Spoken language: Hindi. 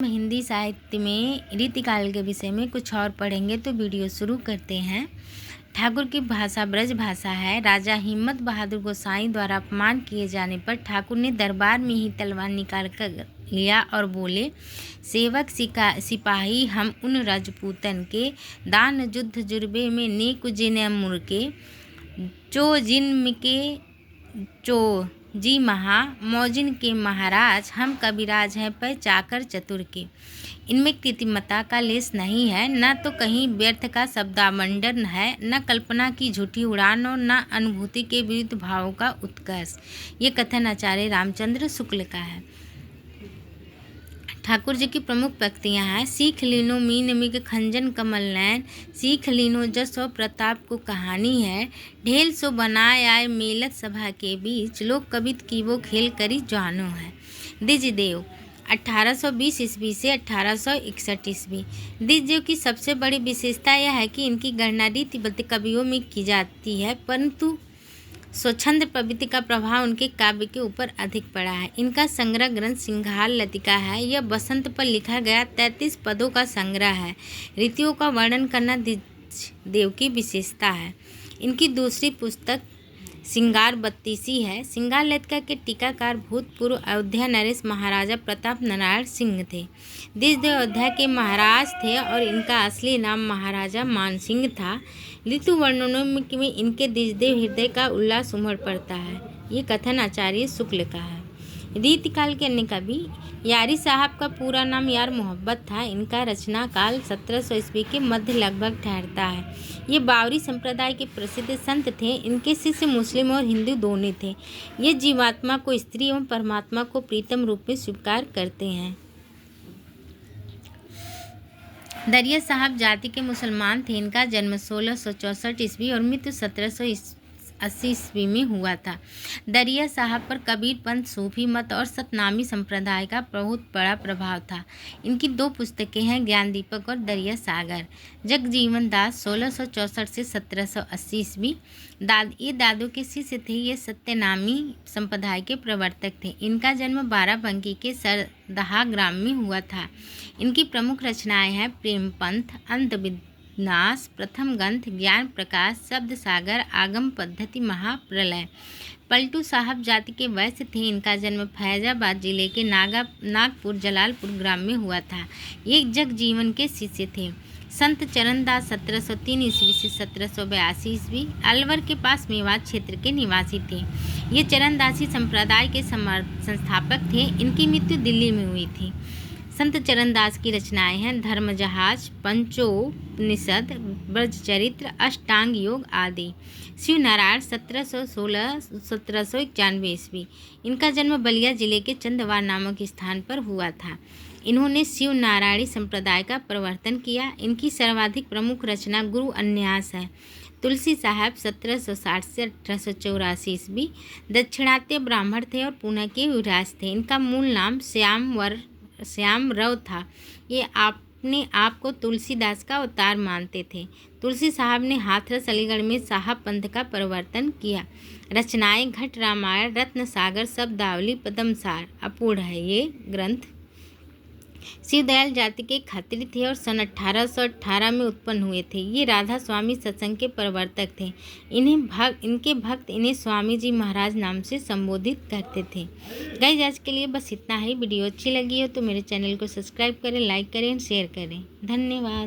हिंदी साहित्य में रीतिकाल के विषय में कुछ और पढ़ेंगे, तो वीडियो शुरू करते हैं। ठाकुर की भाषा ब्रज भाषा है। राजा हिम्मत बहादुर गोसाई द्वारा अपमान किए जाने पर ठाकुर ने दरबार में ही तलवार निकाल कर लिया और बोले, सेवक सिपाही हम उन राजपूतन के दान युद्ध जुर्बे में नेक जिन मुर्के चो जिन के चो जी महा मौजिन के महाराज हम कविराज हैं पर चाकर चतुर के। इनमें कृत्रिमता का लेस नहीं है, न तो कहीं व्यर्थ का शब्दामंडन है, न कल्पना की झूठी उड़ान और न अनुभूति के विरुद्ध भावों का उत्कर्ष। ये कथन आचार्य रामचंद्र शुक्ल का है। ठाकुर जी की प्रमुख पंक्तियाँ हैं। सीख लीनो मीन मिग खंजन कमल नैन, सीख लीनो जस और प्रताप को कहानी है, ढेल सो बनाए आए मेलत सभा के बीच, लोग कवित की वो खेल करी जानो है। द्विजदेव 1820 ईस्वी से 1861 ईस्वी। द्विजदेव की सबसे बड़ी विशेषता यह है कि इनकी गणना रीतिबद्ध कवियों में की जाती है, परंतु स्वच्छंद प्रवृत्ति का प्रभाव उनके काव्य के ऊपर अधिक पड़ा है। इनका संग्रह ग्रंथ सिंघाल लतिका है। यह बसंत पर लिखा गया 33 पदों का संग्रह है। रीतियों का वर्णन करना द्विजदेव की विशेषता है। इनकी दूसरी पुस्तक सिंगार बत्तीसी है। सिंगार लतिका के टीकाकार भूतपूर्व अयोध्या नरेश महाराजा प्रताप नारायण सिंह थे। द्विजदेव अयोध्या के महाराज थे और इनका असली नाम महाराजा मानसिंह था। ऋतु वर्णनों में इनके द्विजदेव हृदय का उल्लास उमड़ पड़ता है। ये कथन आचार्य शुक्ल का है। रीतिकाल के अन्य कवि यारी साहब का पूरा नाम यार मोहब्बत था। इनका रचना काल 1700 ईस्वी के मध्य लगभग ठहरता है। ये बावरी संप्रदाय के प्रसिद्ध संत थे। इनके शिष्य मुस्लिम और हिंदू दोनों थे। ये जीवात्मा को स्त्री एवं परमात्मा को प्रीतम रूप में स्वीकार करते हैं। दरिया साहब जाति के मुसलमान थे। इनका जन्म 1664 ईस्वी और मृत्यु 1780 ईस्वी में हुआ था। दरिया साहब पर कबीर पंथ, सूफी मत और सतनामी संप्रदाय का बहुत बड़ा प्रभाव था। इनकी दो पुस्तकें हैं, ज्ञान दीपक और दरिया सागर। जगजीवन दास 1664 से 1780 ईस्वी। ये दादू के शिष्य थे। ये सत्यनामी संप्रदाय के प्रवर्तक थे। इनका जन्म बाराबंकी के सरदहा ग्राम में हुआ था। इनकी प्रमुख रचनाएं हैं प्रेम पंथ, अंत विनाश, प्रथम ग्रंथ, ज्ञान प्रकाश, शब्द सागर, आगम पद्धति, महाप्रलय। पलटू साहब जाति के वैश्य थे। इनका जन्म फैजाबाद जिले के नागपुर जलालपुर ग्राम में हुआ था। ये जगजीवन के शिष्य थे। संत चरणदास 1703 ईस्वी से 1782 ईस्वी अलवर के पास मेवात क्षेत्र के निवासी थे। ये चरणदासी संप्रदाय के संस्थापक थे। इनकी मृत्यु दिल्ली में हुई थी। संत चरणदास की रचनाएं हैं धर्म जहाज, पंचोपनिषद, ब्रजचरित्र, अष्टांग योग आदि। शिव नारायण 1791 ईस्वी। इनका जन्म बलिया जिले के चंदवार नामक स्थान पर हुआ था। इन्होंने शिव नारायणी संप्रदाय का प्रवर्तन किया। इनकी सर्वाधिक प्रमुख रचना गुरु अन्यास है। तुलसी साहब 1760 से 1884 ईस्वी दक्षिणात्य ब्राह्मण थे और पुणे के युवराज थे। इनका मूल नाम श्यामरव था। ये अपने आप को तुलसीदास का अवतार मानते थे। तुलसी साहब ने हाथरस अलीगढ़ में साहब पंथ का प्रवर्तन किया। रचनाएं घट रामायण, रत्न सागर, शब्दावली, पद्मसार, अपूर्ण है ये ग्रंथ। शिवदयाल जाति के खत्री थे और सन 1818 में उत्पन्न हुए थे। ये राधा स्वामी सत्संग के प्रवर्तक थे। इनके भक्त इन्हें स्वामी जी महाराज नाम से संबोधित करते थे। गाइस, आज के लिए बस इतना ही। वीडियो अच्छी लगी हो तो मेरे चैनल को सब्सक्राइब करें, लाइक करें, शेयर करें। धन्यवाद।